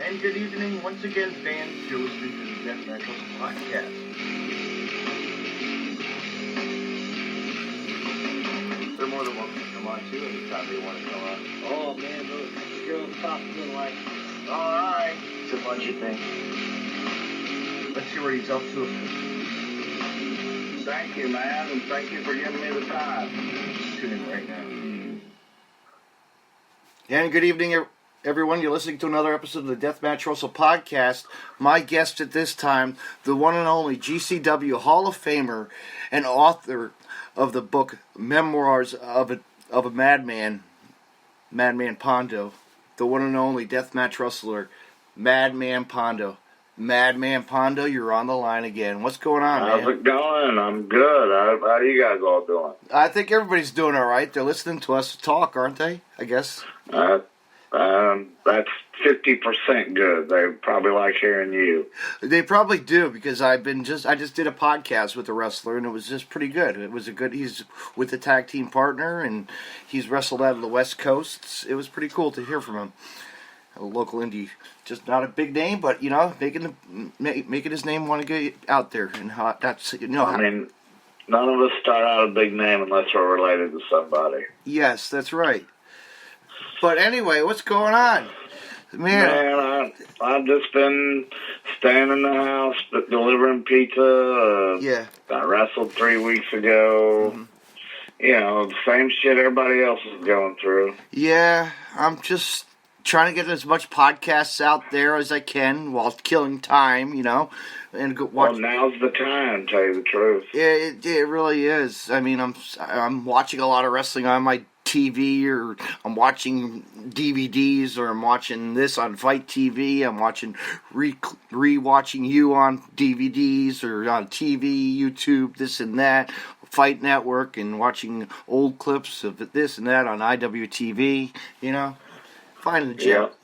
And good evening once again, fans. You're listening to the Deathmatch Podcast. They're more than welcome to come on too anytime they want to come on. Oh man, those girls talking like, alright. It's a bunch of things. Let's see what he's up to. thank you, man, and thank you for giving me the time. Tune in right now. And good evening, everyone. You're listening to another episode of the Deathmatch Russell Podcast. My guest at this time, the one and only GCW Hall of Famer and author of the book Memoirs of a Madman, Madman Pondo. The one and only Deathmatch Wrestler, Madman Pondo. Madman Pondo, you're on the line again. What's going on, man? How's it going? I'm good. How you guys all doing? I think everybody's doing all right. They're listening to us talk, aren't they? I guess. That's 50% good. They probably like hearing you. They probably do, because I just did a podcast with a wrestler, and it was just pretty good. He's with a tag team partner, and he's wrestled out of the West Coast. It was pretty cool to hear from him. A local indie, just not a big name, but making his name want to get out there, and I mean, none of us start out a big name unless we're related to somebody. Yes, that's right. But anyway, what's going on? Man, I've just been staying in the house, but delivering pizza. I wrestled 3 weeks ago. Mm-hmm. The same shit everybody else is going through. Yeah, I'm just trying to get as much podcasts out there as I can while killing time, and go watch. Well, now's the time, to tell you the truth. It really is. I mean, I'm watching a lot of wrestling on my TV, or I'm watching DVDs, or I'm watching this on Fight TV. I'm watching re-watching you on DVDs or on TV, YouTube, this and that, Fight Network, and watching old clips of this and that on IWTV.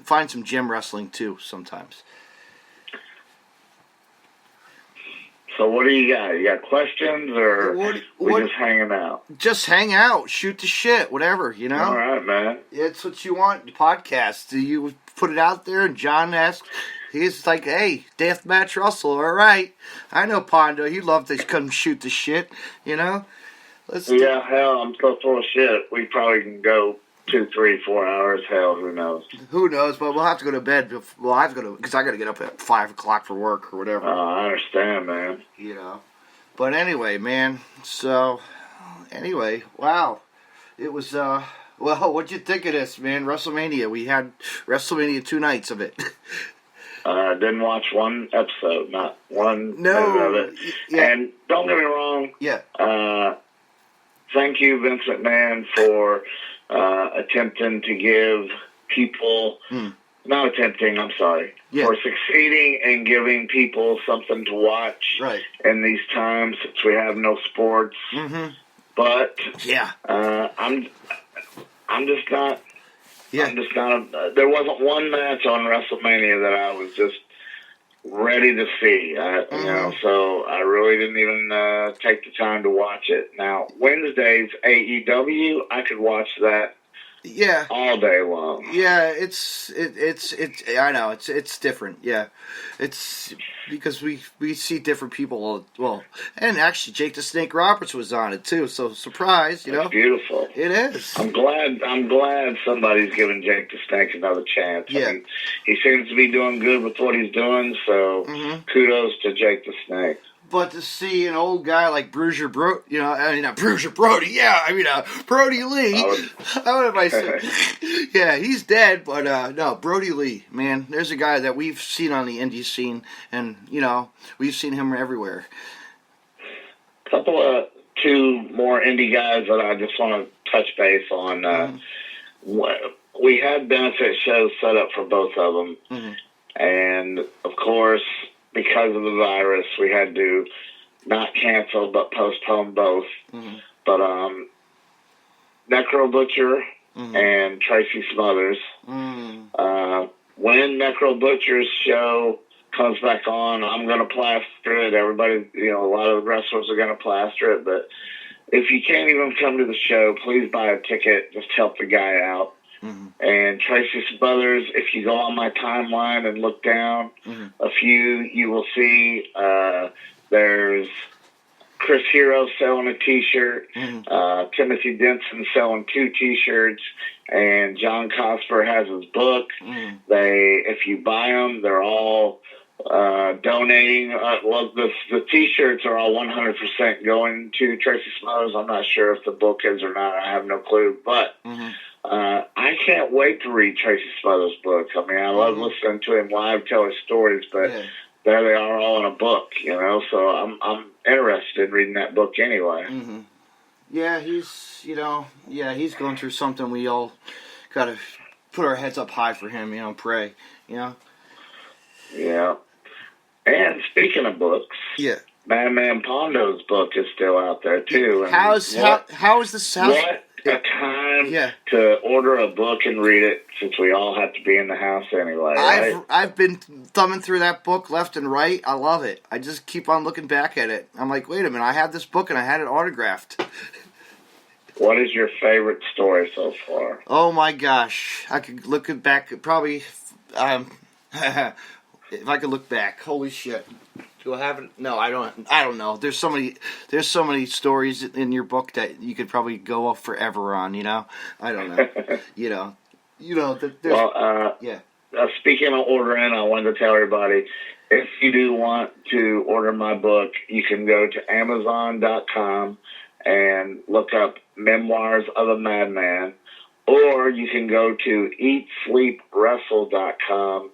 Find some gym wrestling too sometimes. So what do you got? You got questions, or we just hanging out? Just hang out, shoot the shit, whatever, All right, man. It's what you want. Podcast. You put it out there, and John asked. He's like, "Hey, Deathmatch Russell, all right? I know Pondo. He'd love to come shoot the shit, Hell, I'm so full of shit. We probably can go 2, 3, 4 hours. Hell, who knows? Who knows? But we'll have to go to bed. Well, I have to go because I got to get up at 5 o'clock for work or whatever. I understand, man. But anyway, man. So, wow, it was. Well, what'd you think of this, man? WrestleMania. We had WrestleMania 2 nights of it. I didn't watch one episode, not one minute of it. Yeah. And don't get me wrong. Yeah. Thank you, Vince McMahon, for attempting to give people, not attempting, I'm sorry, for succeeding in giving people something to watch in these times since we have no sports. Mm-hmm. But I'm just not. Yeah. I'm just not. There wasn't one match on WrestleMania that I was just ready to see. So I really didn't even take the time to watch it. Now, Wednesdays, AEW, I could watch that all day long. Yeah, it's I know, it's different. Yeah. It's because we see different people. Well, and actually Jake the Snake Roberts was on it too, so surprise, It's beautiful. It is. I'm glad somebody's giving Jake the Snake another chance. Yeah. I mean, he seems to be doing good with what he's doing, so kudos to Jake the Snake. But to see an old guy like Bruiser Brody, not Bruiser Brody, Brody Lee. What am I saying? Yeah, he's dead, but no, Brody Lee, man. There's a guy that we've seen on the indie scene, and, we've seen him everywhere. Couple of 2 more indie guys that I just want to touch base on. We had benefit shows set up for both of them, and, of course, because of the virus, we had to not cancel but postpone both. Mm-hmm. But Necro Butcher and Tracy Smothers. When Necro Butcher's show comes back on, I'm going to plaster it. Everybody, a lot of the wrestlers are going to plaster it. But if you can't even come to the show, please buy a ticket. Just help the guy out. And Tracy Smothers, if you go on my timeline and look down a few, you will see there's Chris Hero selling a T-shirt, Timothy Denson selling 2 T-shirts, and John Cosper has his book. If you buy them, they're all donating. The T-shirts are all 100% going to Tracy Smothers. I'm not sure if the book is or not. I have no clue, but I can't wait to read Tracy Smothers' book. I mean, I love listening to him live tell his stories, but there they are all in a book, you know. So I'm interested in reading that book anyway. Yeah, he's going through something. We all got to put our heads up high for him, you know, pray, you know. Yeah. And speaking of books, Madman Pondo's book is still out there too. And how is this? What a time to order a book and read it, since we all have to be in the house anyway. Right? I've been thumbing through that book left and right. I love it. I just keep on looking back at it. I'm like, wait a minute, I have this book and I had it autographed. What is your favorite story so far? Oh my gosh, I could look back probably. If I could look back, holy shit. Do I have it? No, I don't know. There's so many stories in your book that you could probably go off forever on, you know? I don't know. Speaking of ordering, I wanted to tell everybody, if you do want to order my book, you can go to Amazon.com and look up Memoirs of a Madman, or you can go to EatSleepWrestle.com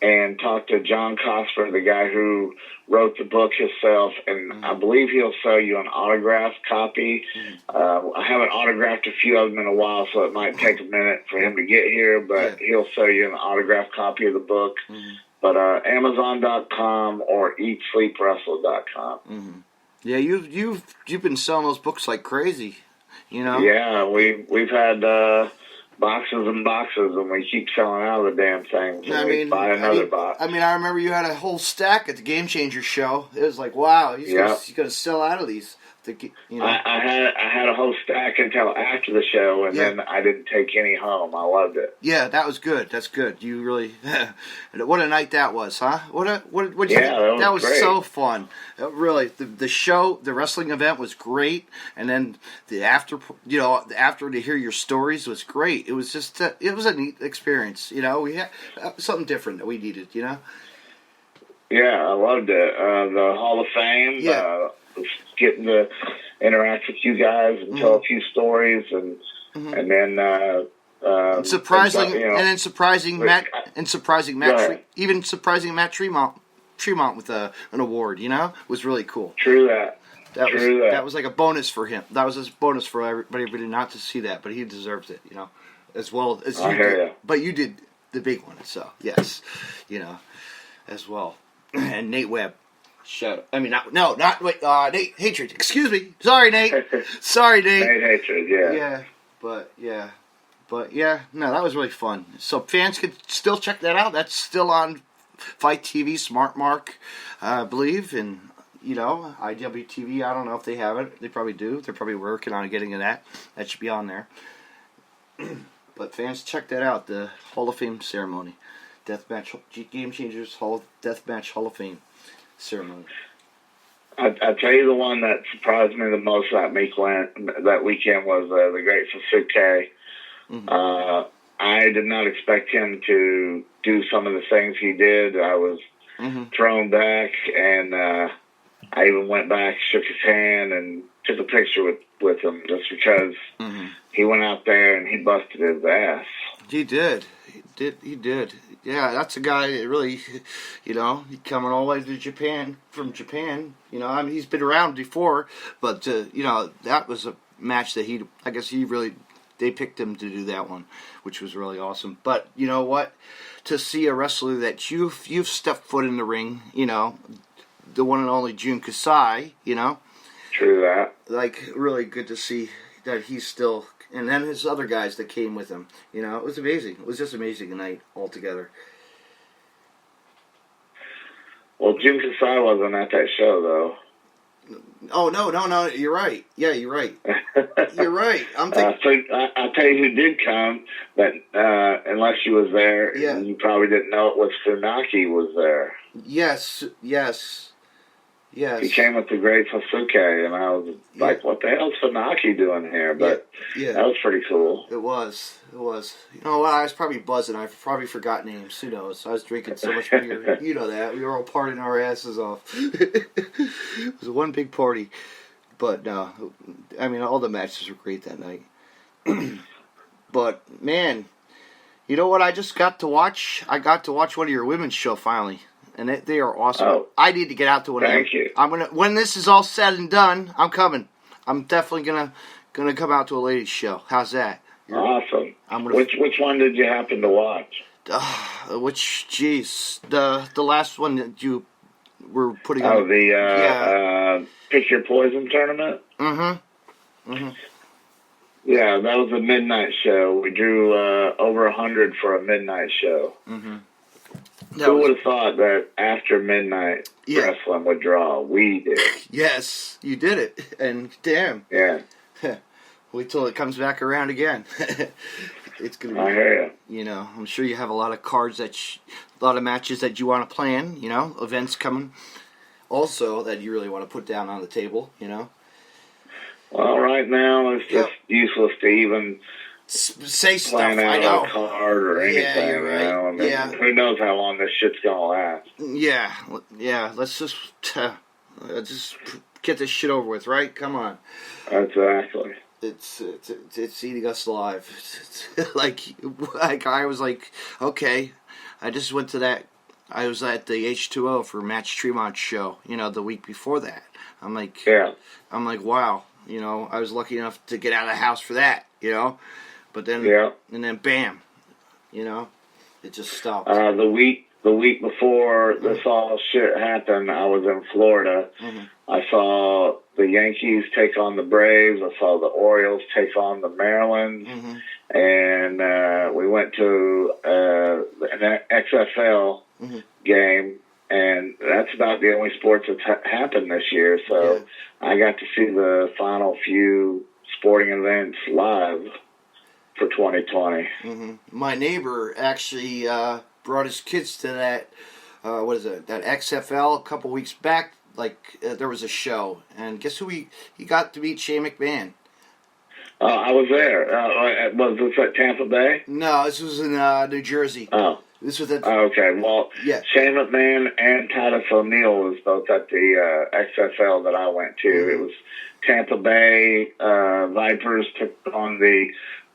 and talk to John Cosper, the guy who wrote the book himself, and I believe he'll sell you an autographed copy. I haven't autographed a few of them in a while, so it might take a minute for him to get here, but he'll sell you an autographed copy of the book. But Amazon.com or EatSleepWrestle.com. Yeah, you've been selling those books like crazy, you know? Yeah, we've had boxes and boxes, and we keep selling out of the damn thing. So buy another box. I remember you had a whole stack at the Game Changer show. It was like, wow, he's going to sell out of these. You know? I had a whole stack until after the show, and then I didn't take any home. I loved it. Yeah, that was good. That's good. You really, what a night that was, huh? That was great. So fun. Really, the show, the wrestling event was great, and then after to hear your stories was great. It was just it was a neat experience. You know, we had something different that we needed. You know. Yeah, I loved it. The Hall of Fame. Getting to interact with you guys and tell a few stories, and then surprising Matt Tremont with an award. You know, was really cool. True that. That was like a bonus for him. That was a bonus for everybody not to see that, but he deserves it. You know, as well as you did. But you did the big one, so yes, you know, as well. And Nate Webb. Nate Hatred. Excuse me. Sorry, Nate. Nate Hatred, no, that was really fun. So fans could still check that out. That's still on Fight TV, Smart Mark, I believe, and, you know, IWTV. I don't know if they have it. They probably do. They're probably working on getting to that. That should be on there. But fans, check that out. The Hall of Fame ceremony. Deathmatch, Game Changers Deathmatch Hall of Fame ceremony. I tell you, the one that surprised me the most that weekend was the Great Sasuke. I did not expect him to do some of the things he did. I was thrown back, and I even went back, shook his hand, and took a picture with him just because he went out there and he busted his ass. He did. Yeah, that's a guy that really, you know, coming all the way to Japan, from Japan, you know, I mean, he's been around before, but, you know, that was a match that they picked him to do that one, which was really awesome. But, you know what, to see a wrestler that you've stepped foot in the ring, you know, the one and only Jun Kasai, you know. True that. Like, really good to see that he's still... And then his other guys that came with him. You know, it was amazing. It was just amazing a night altogether. Well, Jun Kasai wasn't at that show, though. Oh, no. You're right. Yeah, you're right. You're right. I'm thinking. So I'll tell you who did come, but unless you was there, you probably didn't know it was Funaki was there. Yes. He came with the great Fasuke, and I was like, what the hell's Funaki doing here? But that was pretty cool. It was. You know what? I was probably buzzing. I probably forgot names. Who knows? I was drinking so much beer. You know that. We were all partying our asses off. It was one big party. But, no. I mean, all the matches were great that night. But, man, you know what I just got to watch? I got to watch one of your women's show finally. And they are awesome. Oh, I need to get out to one of them. Thank you. When this is all said and done, I'm coming. I'm definitely gonna come out to a ladies' show. How's that? Awesome. Which one did you happen to watch? The last one that you were putting on. Oh, the Pick Your Poison tournament? Mm-hmm. Yeah, that was a midnight show. We drew over 100 for a midnight show. Mm-hmm. Who would have thought that after midnight wrestling would draw? We did. Yes, you did it. And damn. Yeah. Wait till it comes back around again. It's gonna be. I hear you. You know, I'm sure you have a lot of cards a lot of matches that you want to plan. You know, events coming. Also, that you really want to put down on the table. You know. Well, right now it's just useless to even say stuff. Plan out I know. A card or anything. Yeah, you're right. You know? I mean, who knows how long this shit's gonna last? Yeah. Let's just get this shit over with, right? Come on. Exactly. It's eating us alive. It's like I was like, okay, I just went to that. I was at the H2O for Match Tremont show. You know, the week before that. I'm like, wow. You know, I was lucky enough to get out of the house for that. You know, but then and then bam, you know, it just stopped. The week before this all shit happened, I was in Florida. Mm-hmm. I saw the Yankees take on the Braves. I saw the Orioles take on the Marylands. Mm-hmm. And we went to an XFL game, and that's about the only sports that's happened this year. So I got to see the final few sporting events live for 2020. Mm-hmm. My neighbor actually brought his kids to that, that XFL a couple weeks back. Like, there was a show, and guess who he got to meet? Shane McMahon. I was there. Was this at Tampa Bay? No, this was in New Jersey. Oh. This was at... okay, well, Shane McMahon and Titus O'Neil was both at the XFL that I went to. Mm-hmm. It was Tampa Bay Vipers took on the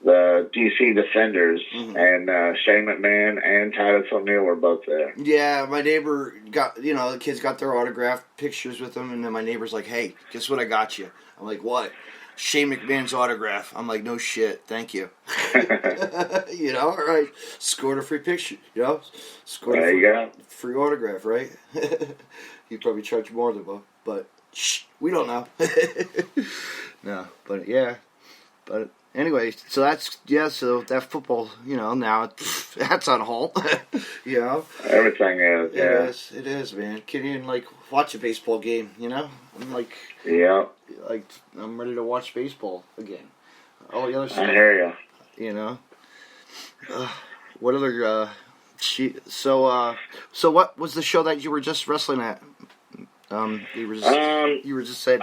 DC Defenders, and Shane McMahon and Titus O'Neil were both there. Yeah, my neighbor got, the kids got their autographed pictures with them, and then my neighbor's like, hey, guess what I got you? I'm like, what? Shane McMahon's autograph. I'm like, no shit, thank you. All right. Scored a free picture, Scored a free autograph, right? You probably charge more than that, but we don't know. No, but yeah. But anyway, so so that football, now that's on hold. Everything is, It is, man. Can't even, watch a baseball game, I'm like... Yeah. I'm ready to watch baseball again. All the other stuff. I hear you. What other... So what was the show that you were just wrestling at? You were just saying...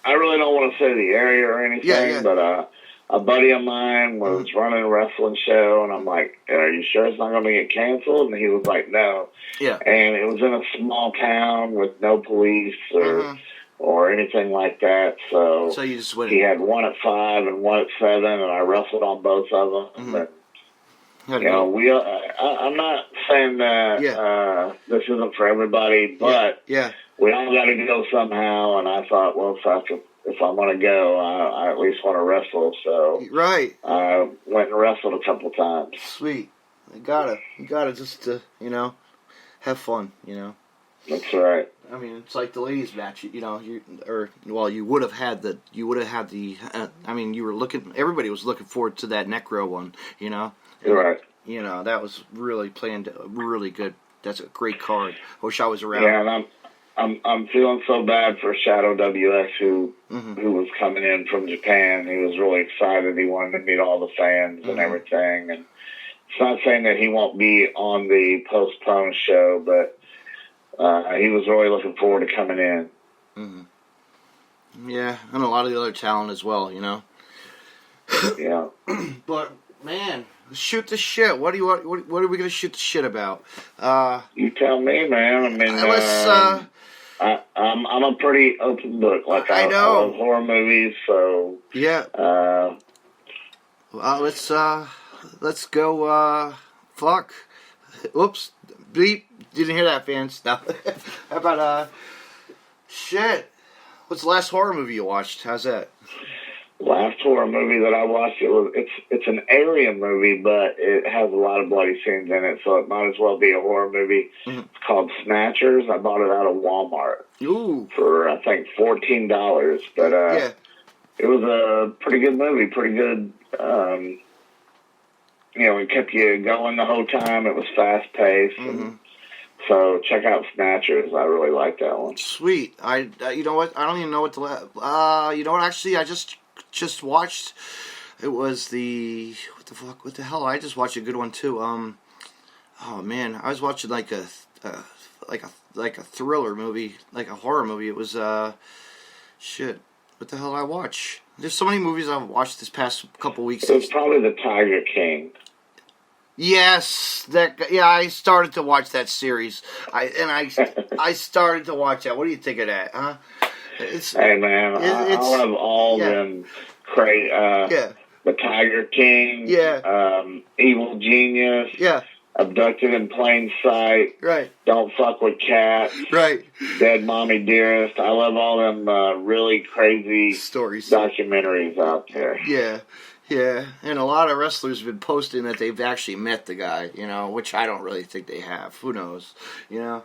I really don't want to say the area or anything, but a buddy of mine was running a wrestling show, and I'm like, are you sure it's not going to get canceled? And he was like, no. Yeah. And it was in a small town with no police or anything like that. So you just went. He had one at 5 and one at 7, and I wrestled on both of them. But, I'm not saying that this isn't for everybody, but we all got to go somehow. And I thought, well, if I want to go, I at least want to wrestle. So I went and wrestled a couple times. Sweet. You gotta just have fun. That's right. I mean, it's like the ladies' match. You would have had the. Everybody was looking forward to that Necro one. You're right. That was really planned really good. That's a great card. I wish I was around. Yeah, I'm feeling so bad for Shadow WS who was coming in from Japan. He was really excited. He wanted to meet all the fans and everything. And it's not saying that he won't be on the postponed show, but he was really looking forward to coming in. Yeah, and a lot of the other talent as well, you know. Yeah. But man, shoot the shit. What do you want? What are we gonna shoot the shit about? You tell me, man. I mean, let's. I'm a pretty open book. Like I know. I love horror movies, so yeah. Let's go. Fuck. Whoops. Beep. Didn't hear that, fans. No. How about shit? What's the last horror movie you watched? How's that? Last horror movie that I watched, it's an alien movie, but it has a lot of bloody scenes in it, so it might as well be a horror movie. It's called Snatchers. I bought it out of Walmart for I think $14, but it was a pretty good movie, pretty good. It kept you going the whole time. It was fast paced. So check out Snatchers. I really like that one. Sweet. You know what? I don't even know what to. You know what? Actually, I just watched. It was what the fuck? What the hell? I just watched a good one too. Oh man, I was watching like a thriller movie, like a horror movie. It was shit. What the hell did I watch? There's so many movies I've watched this past couple weeks. It's probably The Tiger King. Yes, I started to watch that series. I started to watch that. What do you think of that, huh? Hey man, I love all them great. The Tiger King. Evil Genius. Abducted in Plain Sight. Right. Don't Fuck with Cats. Right. Dead Mommy Dearest. I love all them really crazy stories, documentaries out there. Yeah. Yeah, and a lot of wrestlers have been posting that they've actually met the guy, you know, which I don't really think they have. Who knows, you know?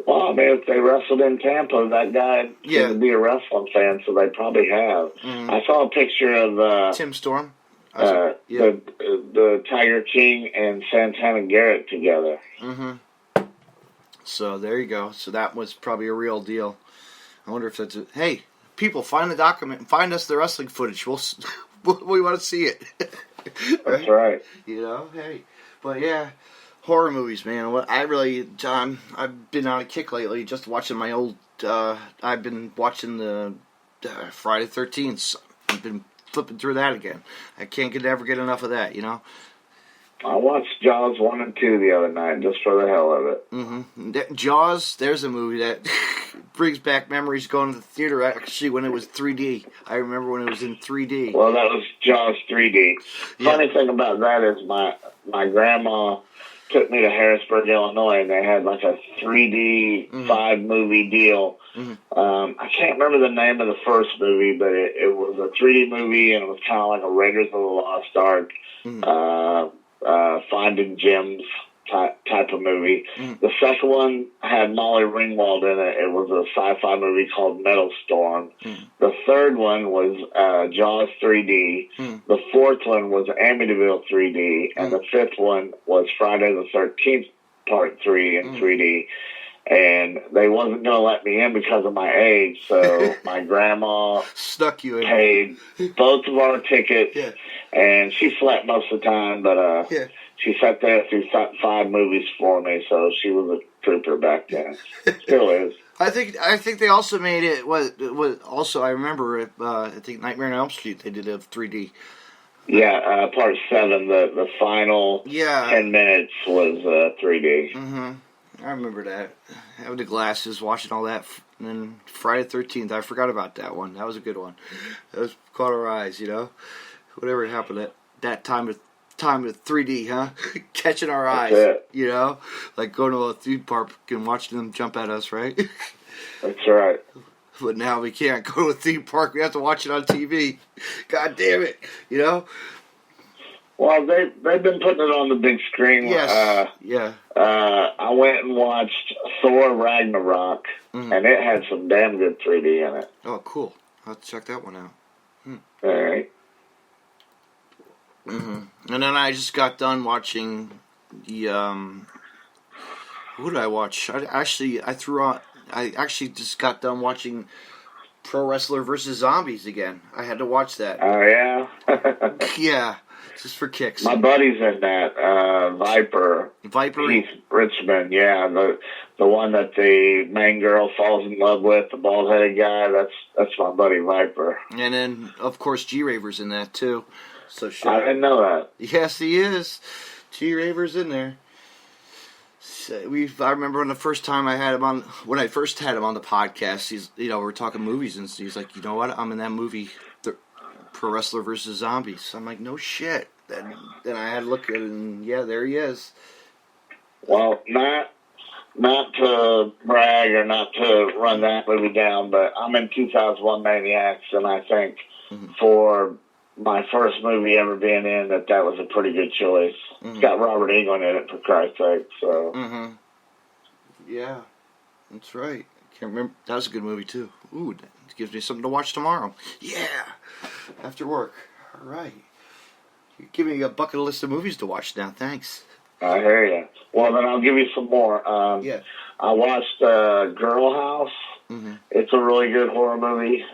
Well, I mean, if they wrestled in Tampa, that guy seemed to be a wrestling fan, so they probably have. I saw a picture of Tim Storm, the Tiger King and Santana Garrett together. So there you go. So that was probably a real deal. I wonder if that's hey, people, find the document and find us the wrestling footage. We want to see it. That's right. You know, hey. But yeah, horror movies, man. I've been on a kick lately just watching my old, I've been watching the Friday the 13th. I've been flipping through that again. I can't ever get enough of that, you know. I watched Jaws 1 and 2 the other night just for the hell of it. Jaws, there's a movie that brings back memories going to the theater actually when it was 3D. I remember when it was in 3D. Well, that was Jaws 3D. Funny thing about that is my grandma took me to Harrisburg, Illinois, and they had like a 3D 5-movie deal. I can't remember the name of the first movie, but it was a 3D movie, and it was kind of like a Raiders of the Lost Ark, Finding Gems type of movie. The second one had Molly Ringwald in it. It was a sci-fi movie called Metal Storm. The third one was Jaws 3D. The fourth one was Amityville 3D. And the fifth one was Friday the 13th Part 3 in 3D. And they wasn't going to let me in because of my age, so my grandma stuck you in. Paid both of our tickets, and she slept most of the time, but she sat there through 5 movies for me, so she was a trooper back then. Still is. I think they also made it. Was also I remember I think Nightmare on Elm Street they did a 3D. Yeah, Part 7, the final 10 minutes was 3D. I remember that. Having the glasses, watching all that, and then Friday the 13th, I forgot about that one. That was a good one. That was caught our eyes, you know. Whatever happened at that time with 3D, huh? Catching our eyes, you know, like going to a theme park and watching them jump at us, right? That's right. But now we can't go to a theme park. We have to watch it on TV. God damn it, you know. Well, they've been putting it on the big screen. Yes. I went and watched Thor Ragnarok, and it had some damn good 3D in it. Oh, cool. I'll have to check that one out. All right. And then I just got done watching the, who did I watch? I threw on, I actually just got done watching Pro Wrestler versus Zombies again. I had to watch that. Oh, yeah? Yeah, just for kicks. My buddy's in that, Viper. Keith Richmond, yeah. The one that the main girl falls in love with, the bald-headed guy, that's my buddy Viper. And then, of course, G-Raver's in that, too. So sure. I didn't know that. Yes, he is. G-Raver's in there. I remember when the first time I had him on, when I first had him on the podcast, we were talking movies, and he's like, you know what, I'm in that movie, the Pro Wrestler versus Zombies. I'm like, no shit. Then I had to look at it, and yeah, there he is. Well, not to brag or not to run that movie down, but I'm in 2001 Maniacs, and I think for my first movie ever being in, that was a pretty good choice. It's got Robert Englund in it, for Christ's sake. So. Yeah, that's right. I can't remember. That was a good movie too. Ooh, that gives me something to watch tomorrow. Yeah, after work. All right. You're giving me a bucket list of movies to watch now. Thanks. I hear you. Well, then I'll give you some more. Yeah. I watched Girl House. It's a really good horror movie.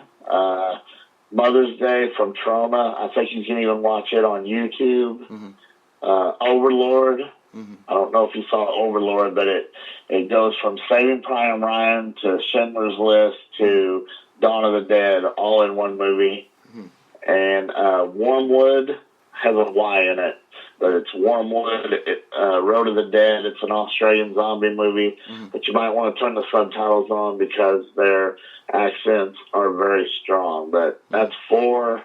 Mother's Day from Trauma. I think you can even watch it on YouTube. Overlord. I don't know if you saw Overlord, but it goes from Saving Private Ryan to Schindler's List to Dawn of the Dead, all in one movie. And Wormwood has a Y in it, but it's Wormwood. Road of the Dead. It's an Australian zombie movie, but you might want to turn the subtitles on because their accents are very strong. But that's 4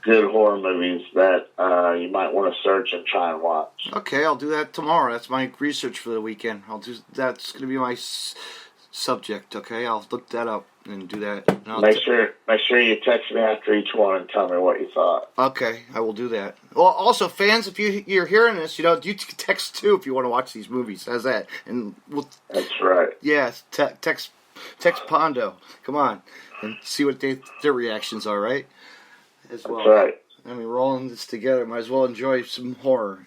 good horror movies that you might want to search and try and watch. Okay, I'll do that tomorrow. That's my research for the weekend. That's going to be my subject. Okay, I'll look that up and do that. And make sure you text me after each one and tell me what you thought. Okay, I will do that. Well, also, fans, if you're hearing this, you can text too if you want to watch these movies. How's that? And that's right. Yes, text Pondo. Come on, and see what their reactions are. Right. As well. That's right. I mean, we're all in this together. Might as well enjoy some horror,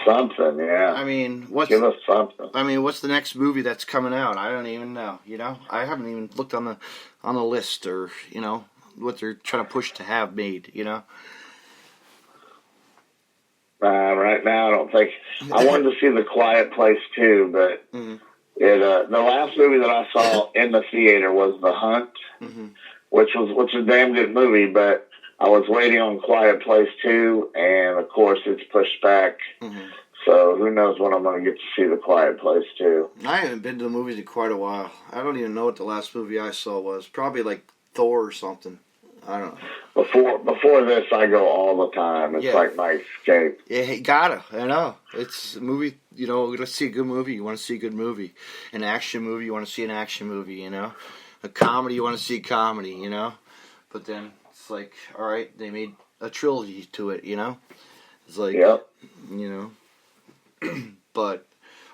Something, yeah. I mean, give us something. I mean, what's the next movie that's coming out? I don't even know. I haven't even looked on the list or what they're trying to push to have made. Right now, I don't think. I wanted to see The Quiet Place too, but the last movie that I saw in the theater was The Hunt, which is a damn good movie, but I was waiting on Quiet Place 2, and of course it's pushed back. So who knows when I'm going to get to see The Quiet Place 2. I haven't been to the movies in quite a while. I don't even know what the last movie I saw was. Probably like Thor or something. I don't know. Before this, I go all the time. It's like my escape. Yeah, you gotta. I know. It's a movie, you want to see a good movie, you want to see a good movie. An action movie, you want to see an action movie, A comedy, you want to see a comedy, But then it's like, all right, they made a trilogy to it, It's like, But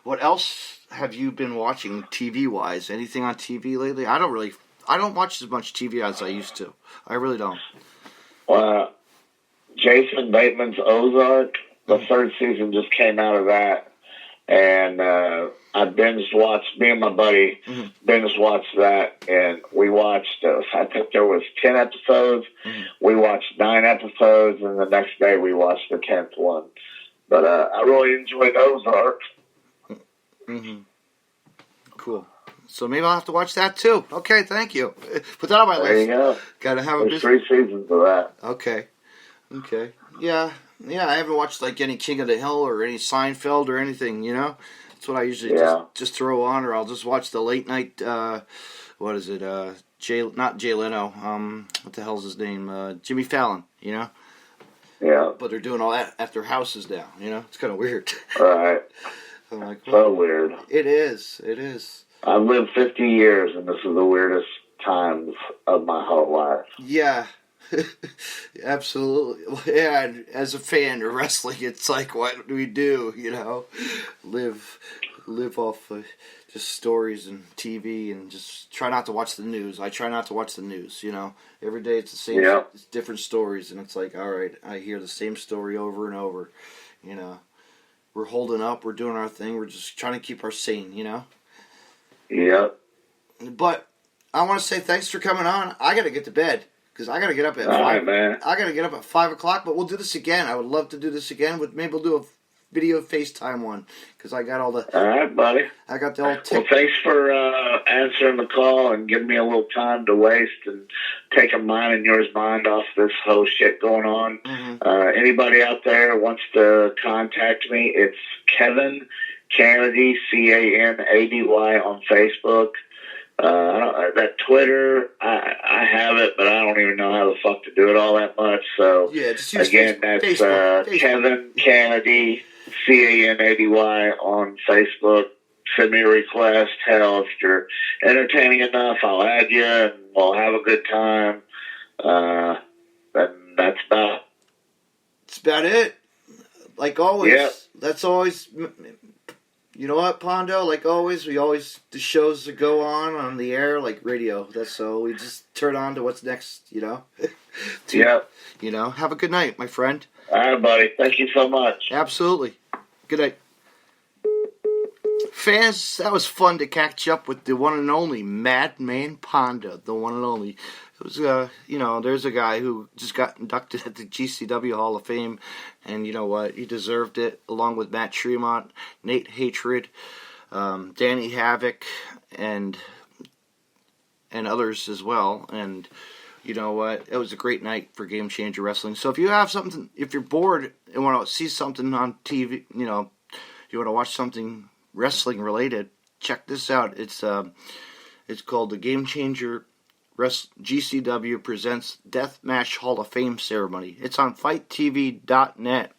what else have you been watching TV-wise? Anything on TV lately? I don't watch as much TV as I used to. I really don't. Well, Jason Bateman's Ozark, the 3rd season just came out of that. And I binge watched, me and my buddy binge watched that. And we watched, I think there was 10 episodes. We watched 9 episodes. And the next day we watched the 10th one. But I really enjoyed Ozark. Cool. So maybe I'll have to watch that too. Okay, thank you. Put that on my list. There you go. Gotta have There's 3 seasons of that. Okay. Yeah. I haven't watched like any King of the Hill or any Seinfeld or anything. That's what I usually just throw on, or I'll just watch the late night. What is it? Not Jay Leno. What the hell's his name? Jimmy Fallon. Yeah. But they're doing all that at their houses now. It's kind of weird. Right. I'm like, so weird. It is. I've lived 50 years, and this is the weirdest times of my whole life. Yeah. Absolutely. Yeah, and as a fan of wrestling, it's like, what do we do? Live off just stories and TV, and just try not to watch the news. I try not to watch the news. Every day it's the same. It's different stories, and it's like, all right, I hear the same story over and over. We're holding up, we're doing our thing, we're just trying to keep our sane. Yep. But I want to say thanks for coming on. I got to get to bed because I got to get up at 5. Right, man. I got to get up at 5 o'clock. But we'll do this again. I would love to do this again. Maybe we'll do a video FaceTime one because I got all the. All right, buddy. I got the old. Well, thanks for answering the call and giving me a little time to waste and taking mine and yours mind off this whole shit going on. Mm-hmm. Anybody out there wants to contact me, it's Kevin Canady, Canady on Facebook. That Twitter, I have it, but I don't even know how the fuck to do it all that much. So yeah, just use again, that's Facebook. Kevin Canady, Canady on Facebook. Send me a request. Hell, if you're entertaining enough, I'll add you, and we'll have a good time. And that's about. It's about it. Like always. Yep. That's always. You know what, Pondo? Like always, the shows that go on the air like radio. That's so we just turn on to what's next. Yep. Have a good night, my friend. All right, buddy. Thank you so much. Absolutely. Good night. Fans, that was fun to catch up with the one and only Madman Pondo, the one and only. It was, there's a guy who just got inducted at the GCW Hall of Fame, and you know what? He deserved it, along with Matt Tremont, Nate Hatred, Danny Havoc, and others as well. And you know what? It was a great night for Game Changer Wrestling. So if you have something, if you're bored and want to see something on TV, you want to watch something wrestling related, check this out. It's called the Game Changer GCW presents Deathmatch Hall of Fame Ceremony. It's on FightTV.net,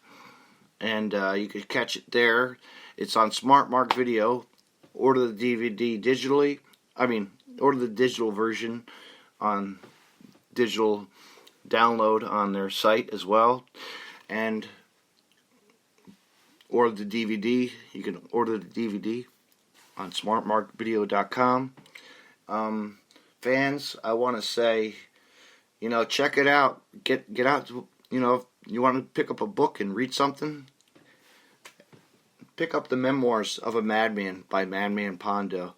and you can catch it there. It's on Smart Mark Video. Order the DVD digitally. Order the digital version on digital download on their site as well, and order the DVD. You can order the DVD on smartmarkvideo.com. Fans, I want to say, check it out. Get out. If you want to pick up a book and read something, pick up the Memoirs of a Madman by Madman Pondo.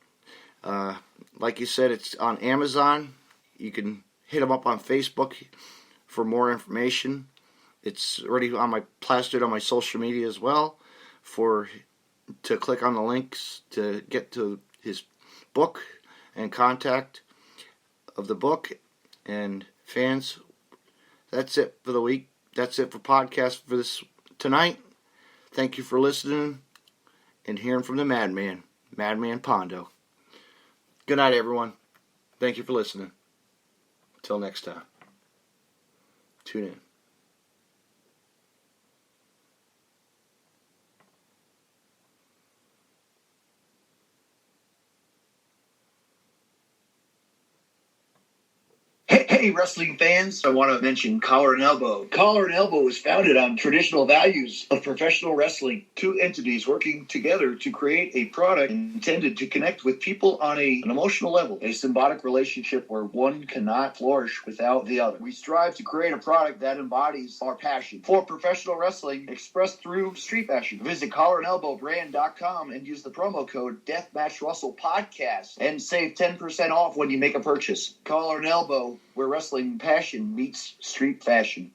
Like you said, it's on Amazon. You can hit him up on Facebook for more information. It's already plastered on my social media as well. To click on the links to get to his book and contact of the book. And fans, that's it for the week. That's it for podcast for this tonight. Thank you for listening and hearing from the Madman Pondo. Good night, everyone. Thank you for listening. Until next time. Tune in. Hey, wrestling fans, I want to mention Collar and Elbow. Collar and Elbow is founded on traditional values of professional wrestling. Two entities working together to create a product intended to connect with people on an emotional level. A symbiotic relationship where one cannot flourish without the other. We strive to create a product that embodies our passion for professional wrestling expressed through street fashion. Visit collarandelbowbrand.com and use the promo code DeathmatchRussellPodcast and save 10% off when you make a purchase. Collar and Elbow, where wrestling passion meets street fashion.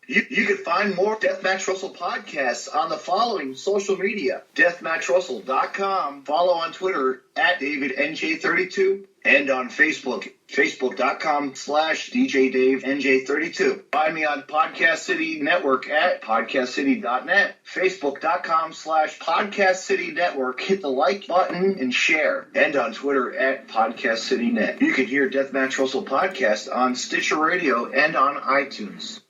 You can find more Deathmatch Russell podcasts on the following social media. DeathmatchRussell.com. Follow on Twitter at DavidNJ32 and on Facebook. Facebook.com/DJDaveNJ32. Find me on Podcast City Network at PodcastCity.net. Facebook.com/Podcast City Network. Hit the like button and share. And on Twitter at PodcastCityNet. You can hear Deathmatch Russell podcast on Stitcher Radio and on iTunes.